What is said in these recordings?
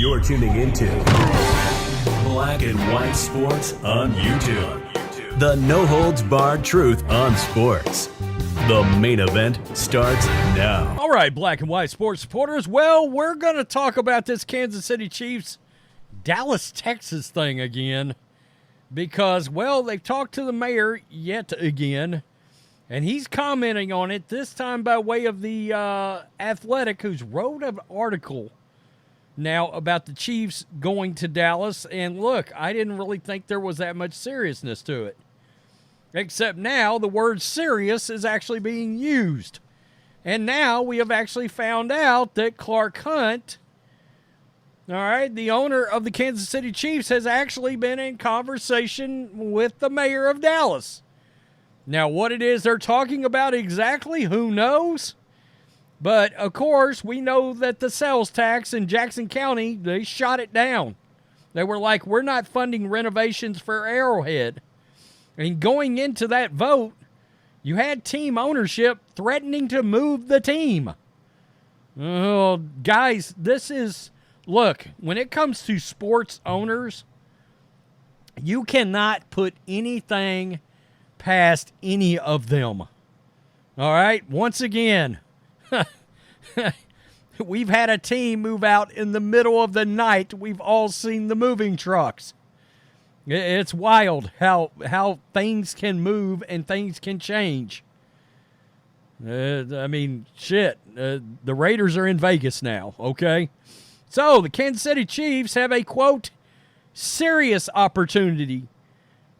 You're tuning into Black and White Sports on YouTube. The no-holds-barred truth on sports. The main event starts now. All right, Black and White Sports supporters. Well, we're going to talk about this Kansas City Chiefs Dallas, Texas thing again because, well, they've talked to the mayor yet again, and he's commenting on it, this time by way of the Athletic, who's wrote an article now about the Chiefs going to Dallas. And look, I didn't really think there was that much seriousness to it. Except now the word serious is actually being used. And now we have actually found out that Clark Hunt, all right, the owner of the Kansas City Chiefs, has actually been in conversation with the mayor of Dallas. Now, what it is they're talking about exactly, who knows? But, of course, we know that the sales tax in Jackson County, they shot it down. They were like, we're not funding renovations for Arrowhead. And going into that vote, you had team ownership threatening to move the team. Oh, guys, this is, look, when it comes to sports owners, you cannot put anything past any of them. All right, once again, we've had a team move out in the middle of the night. We've all seen the moving trucks. It's wild how things can move and things can change. I mean, shit. The Raiders are in Vegas now, okay? So the Kansas City Chiefs have a, quote, serious opportunity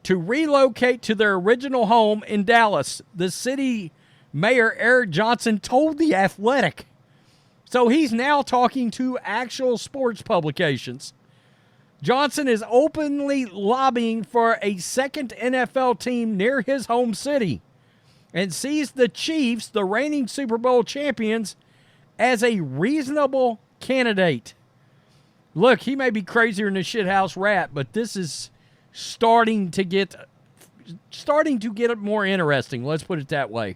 to relocate to their original home in Dallas. The city mayor, Eric Johnson, told The Athletic. So he's now talking to actual sports publications. Johnson is openly lobbying for a second NFL team near his home city and sees the Chiefs, the reigning Super Bowl champions, as a reasonable candidate. Look, he may be crazier than a shithouse rat, but this is starting to get it more interesting. Let's put it that way.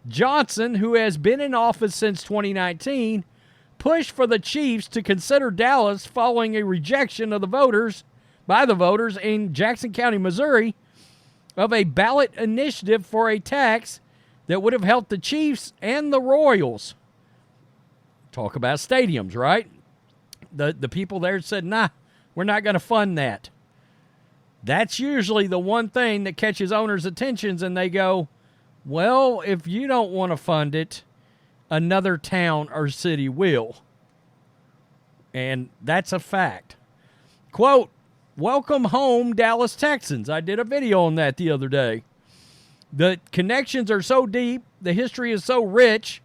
Johnson, who has been in office since 2019, pushed for the Chiefs to consider Dallas following a rejection of by the voters in Jackson County, Missouri, of a ballot initiative for a tax that would have helped the Chiefs and the Royals. Talk about stadiums, right? The people there said, nah, we're not going to fund that. That's usually the one thing that catches owners' attentions, and they go, well, if you don't want to fund it, another town or city will. And that's a fact. Quote, welcome home, Dallas Texans. I did a video on that the other day. The connections are so deep, the history is so rich.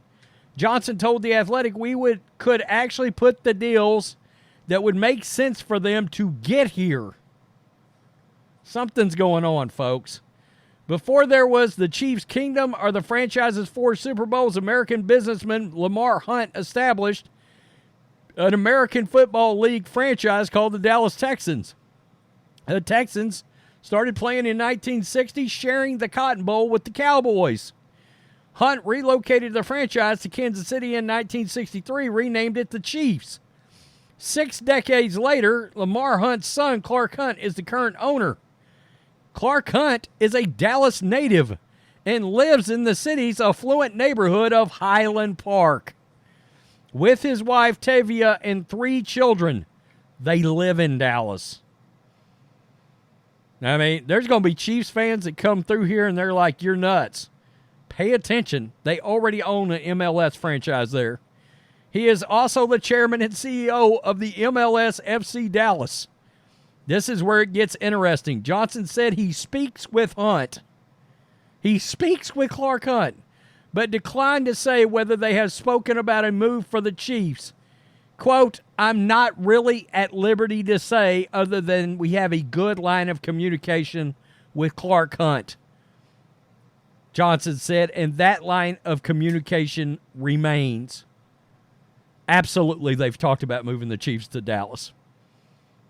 Johnson told The Athletic could actually put the deals that would make sense for them to get here. Something's going on, folks. Before there was the Chiefs' kingdom or the franchise's 4 Super Bowls, American businessman Lamar Hunt established an American Football League franchise called the Dallas Texans. The Texans started playing in 1960, sharing the Cotton Bowl with the Cowboys. Hunt relocated the franchise to Kansas City in 1963, renamed it the Chiefs. 6 decades later, Lamar Hunt's son, Clark Hunt, is the current owner. Clark Hunt is a Dallas native and lives in the city's affluent neighborhood of Highland Park. With his wife, Tavia, and 3 children, they live in Dallas. I mean, there's going to be Chiefs fans that come through here and they're like, you're nuts. Pay attention. They already own an MLS franchise there. He is also the chairman and CEO of the MLS FC Dallas. This is where it gets interesting. Johnson said he speaks with Hunt. He speaks with Clark Hunt, but declined to say whether they have spoken about a move for the Chiefs. Quote, I'm not really at liberty to say other than we have a good line of communication with Clark Hunt. Johnson said, and that line of communication remains. Absolutely, they've talked about moving the Chiefs to Dallas.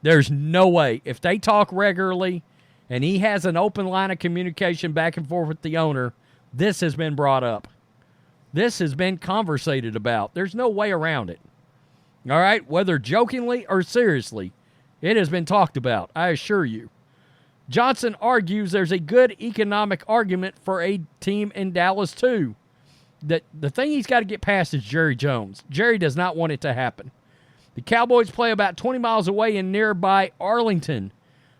There's no way. If they talk regularly and he has an open line of communication back and forth with the owner, this has been brought up. This has been conversated about. There's no way around it. All right, whether jokingly or seriously, it has been talked about, I assure you. Johnson argues there's a good economic argument for a team in Dallas, too. The thing he's got to get past is Jerry Jones. Jerry does not want it to happen. The Cowboys play about 20 miles away in nearby Arlington.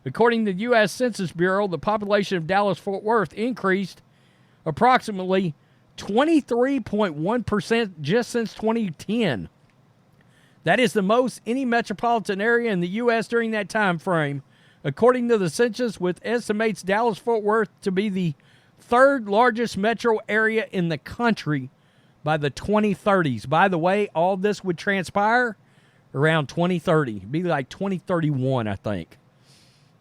According to the U.S. Census Bureau, the population of Dallas-Fort Worth increased approximately 23.1% just since 2010. That is the most any metropolitan area in the U.S. during that time frame, according to the census, which estimates Dallas-Fort Worth to be the third largest metro area in the country by the 2030s. By the way, all this would transpire around 2030. It'd be like 2031, I think.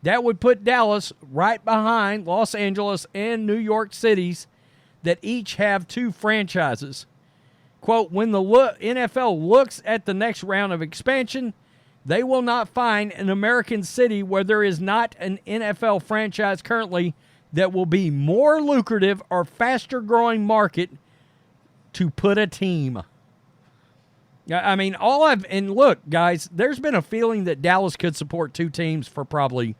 That would put Dallas right behind Los Angeles and New York cities that each have 2 franchises. Quote, when the NFL looks at the next round of expansion, they will not find an American city where there is not an NFL franchise currently that will be more lucrative or faster growing market to put a team. I mean, and look, guys, there's been a feeling that Dallas could support 2 teams for probably,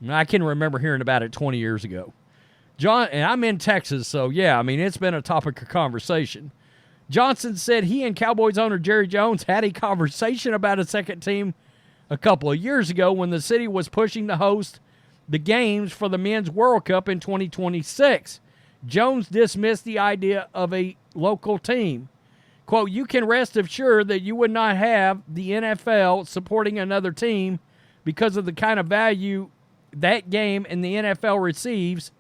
I can remember hearing about it 20 years ago. And I'm in Texas, so yeah, I mean, it's been a topic of conversation. Johnson said he and Cowboys owner Jerry Jones had a conversation about a second team a couple of years ago when the city was pushing to host the games for the Men's World Cup in 2026. Jones dismissed the idea of a local team. Quote, you can rest assured that you would not have the NFL supporting another team because of the kind of value that game and the NFL receives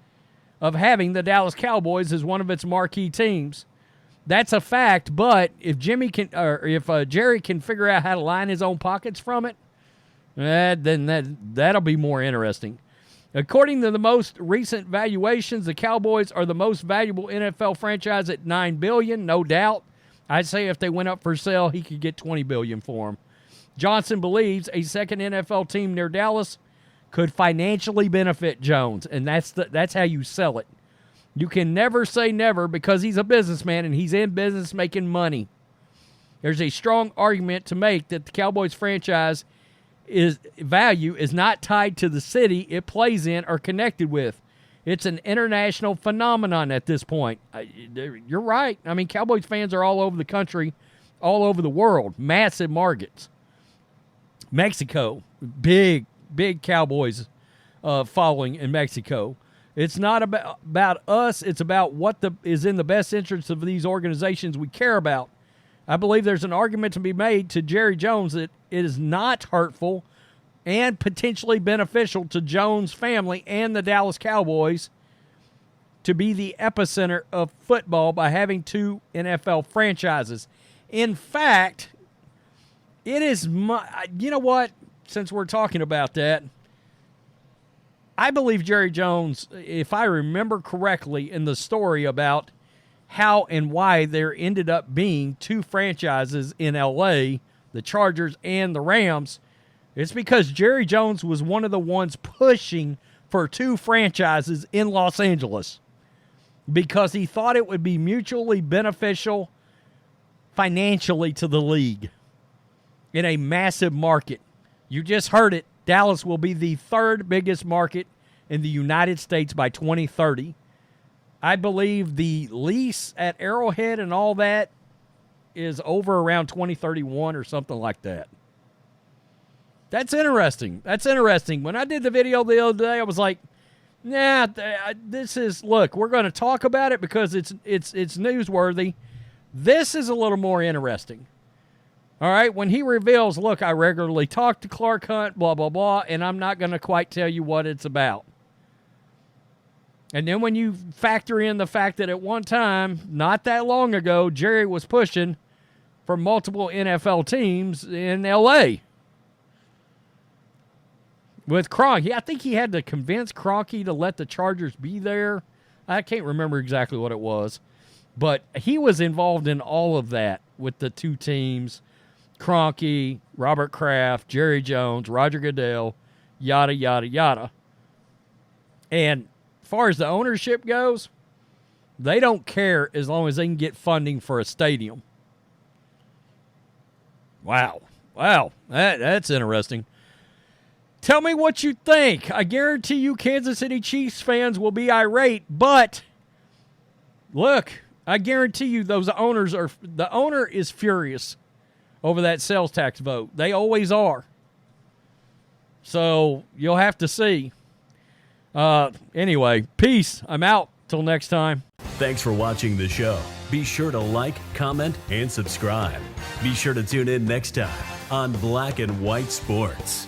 of having the Dallas Cowboys as one of its marquee teams. That's a fact, but if Jerry can figure out how to line his own pockets from it, then that'll be more interesting. According to the most recent valuations, the Cowboys are the most valuable NFL franchise at $9 billion, no doubt. I'd say if they went up for sale, he could get $20 billion for them. Johnson believes a second NFL team near Dallas could financially benefit Jones, and that's how you sell it. You can never say never because he's a businessman and he's in business making money. There's a strong argument to make that the Cowboys franchise value is not tied to the city it plays in or connected with. It's an international phenomenon at this point. You're right. I mean, Cowboys fans are all over the country, all over the world. Massive markets. Mexico, big Cowboys following in Mexico. It's not about us. It's about what is in the best interest of these organizations we care about. I believe there's an argument to be made to Jerry Jones that it is not hurtful and potentially beneficial to Jones' family and the Dallas Cowboys to be the epicenter of football by having 2 NFL franchises. In fact, it is you know what? Since we're talking about that, I believe Jerry Jones, if I remember correctly in the story about how and why there ended up being 2 franchises in L.A., the Chargers and the Rams, it's because Jerry Jones was one of the ones pushing for 2 franchises in Los Angeles because he thought it would be mutually beneficial financially to the league in a massive market. You just heard it. Dallas will be the 3rd biggest market in the United States by 2030. I believe the lease at Arrowhead and all that is over around 2031 or something like that. That's interesting. When I did the video the other day, I was like, nah, we're going to talk about it because it's newsworthy. This is a little more interesting. All right, when he reveals, look, I regularly talk to Clark Hunt, blah, blah, blah, and I'm not going to quite tell you what it's about. And then when you factor in the fact that at one time, not that long ago, Jerry was pushing for multiple NFL teams in L.A. with Kroenke. I think he had to convince Kroenke to let the Chargers be there. I can't remember exactly what it was. But he was involved in all of that with the 2 teams. Kroenke, Robert Kraft, Jerry Jones, Roger Goodell, yada, yada, yada. And as far as the ownership goes, they don't care as long as they can get funding for a stadium. Wow. That's interesting. Tell me what you think. I guarantee you Kansas City Chiefs fans will be irate, but look, I guarantee you the owner is furious over that sales tax vote. They always are. So you'll have to see. Anyway, peace. I'm out. Till next time. Thanks for watching the show. Be sure to like, comment, and subscribe. Be sure to tune in next time on Black and White Sports.